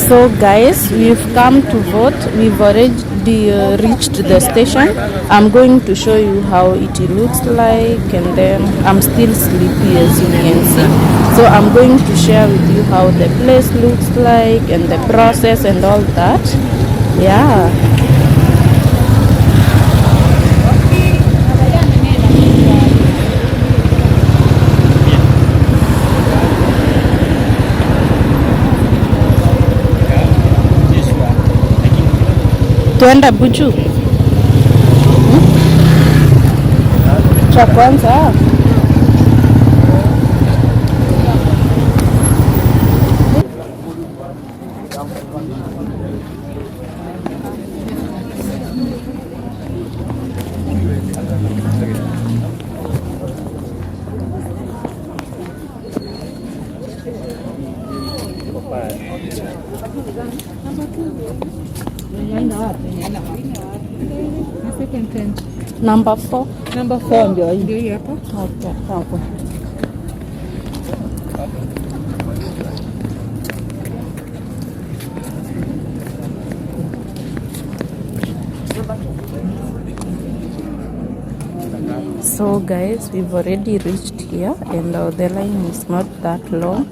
So guys, we've come to vote. We've already reached the station. I'm going to show you how it looks like, and then I'm still sleepy as you can see. So I'm going to share with you how the place looks like and the process and all that. Yeah. Tuenda Buju. Cha kwanza. Number 4. Number 4 ndio hii hapa. Okay, hapo. So guys, we've already reached here and the line is not that long.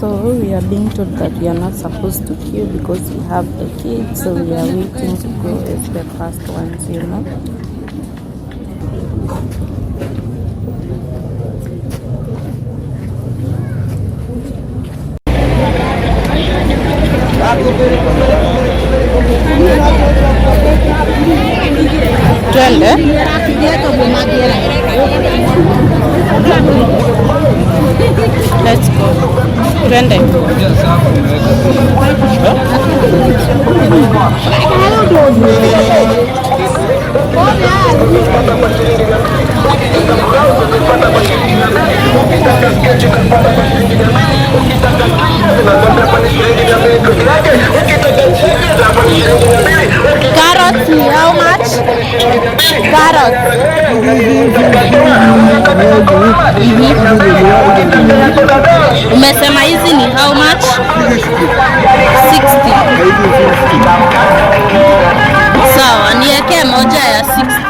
So we are being told that we are not supposed to queue because we have the kids, so we are waiting to go as the first ones, you know. Twende. Let's go. Twende. Carrots, how much? Carrots. Umesema hizi ni how much? 60. Sawa, niweke moja ya 60.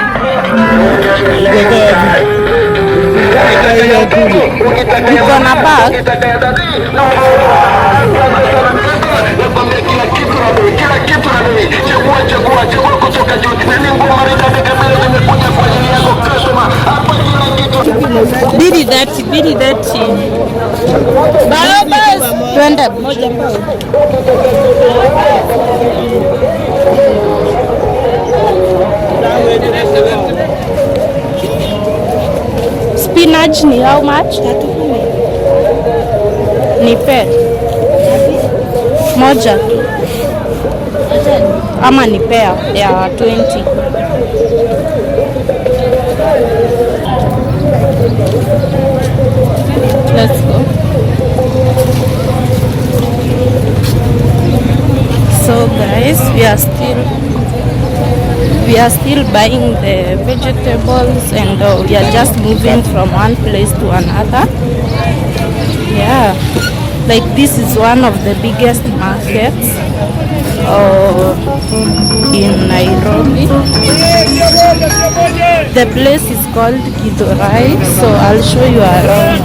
Uko na bag? Bidi dati. Barabas. Twende moja mbao. Spinach ni how much? Nipe moja ama nipea ya 20. Let's go. So guys, we are still buying the vegetables and we are just moving from one place to another. Yeah, like this is one of the biggest markets in Nairobi. The place is called Githurai, so I'll show you around.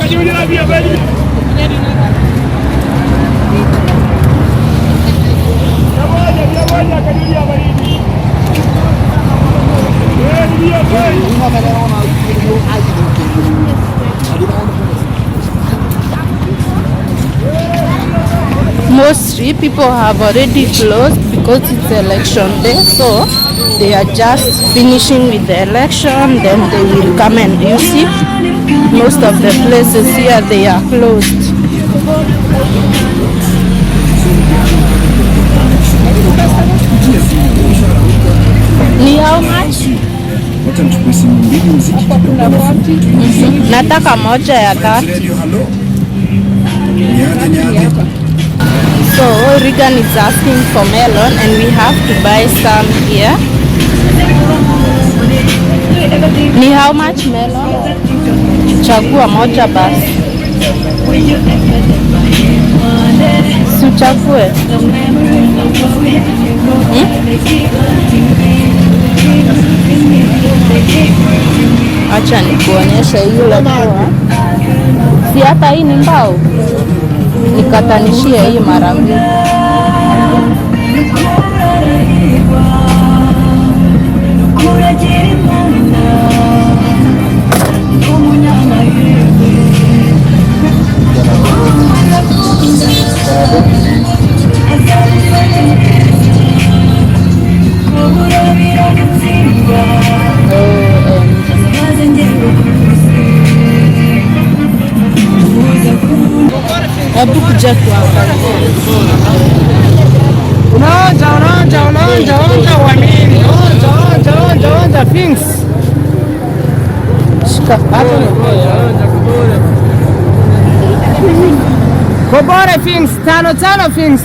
Mostly people have already closed because it's election day, so they are just finishing with the election, then they will come, and you see most of the places here they are closed. Ni how much? Nataka moja ya 30. So Regan is asking for melon and we have to buy some here. Ni how much melon? Chagua moja basi. Si uchague. Acha nikuonyeshe ile poa. Si hata hii ni mbao. Nikatanishie hii mara mbili. Hebu kuja tuangalie. Unaonja uamini. Onja things. Shika. Kobore things, tano things.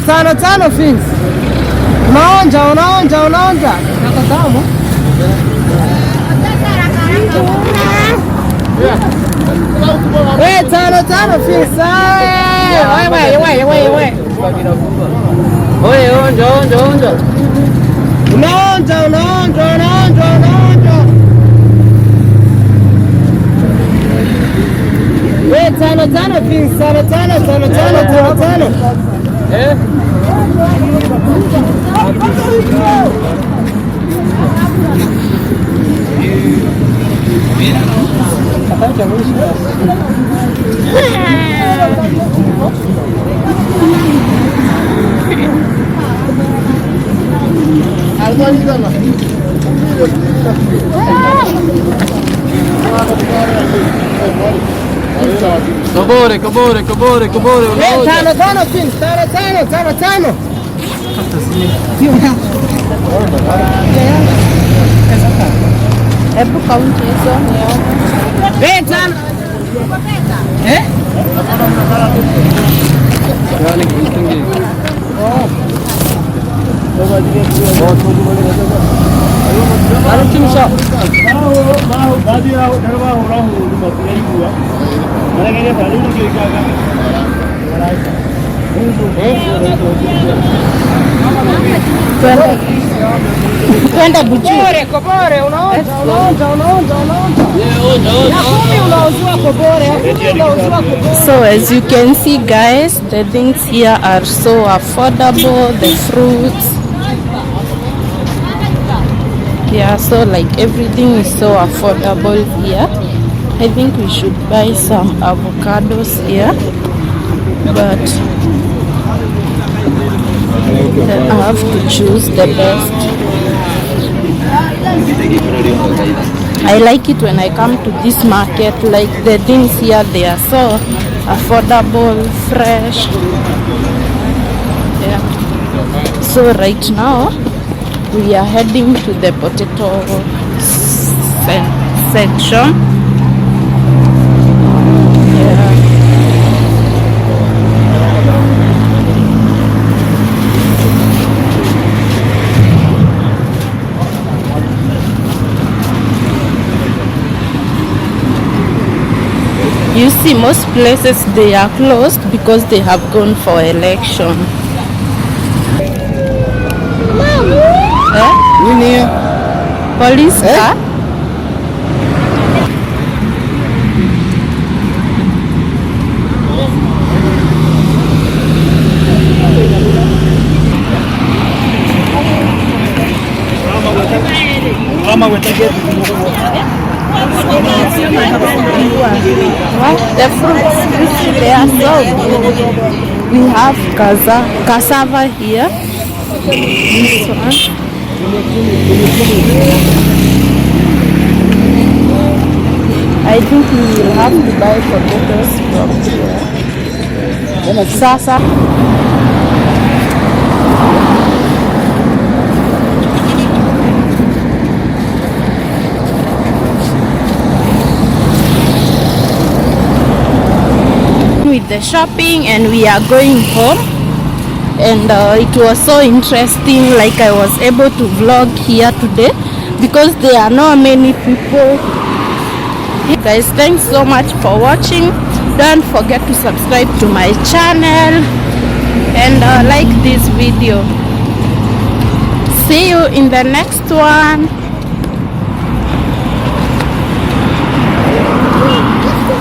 Unaonja. Nakatamu. Tano things. Wewe. Oye, onja. Unaonja. Wewe tano things, tano. Eh? Kabore. Tano things, tano. Hebu kaunti hizo nione. Tano. Twende Buchuri. Kobore, unaonja. So as you can see guys, the things here are so affordable, the fruits. Yeah, so like everything is so affordable here. I think we should buy some avocados here, but I have to choose the best. I like it when I come to this market, like the things here, they are so affordable, fresh. Yeah. So right now we are heading to the potato section. You see, most places they are closed because they have gone for election. Police car. The fruits, they are so good. We have cassava here. This one. I think we will have to buy potatoes from here. Sasa. With the shopping, and we are going home, and it was so interesting. Like I was able to vlog here today because there are not many people. Guys, thanks so much for watching. Don't forget to subscribe to my channel and like this video. See you in the next one.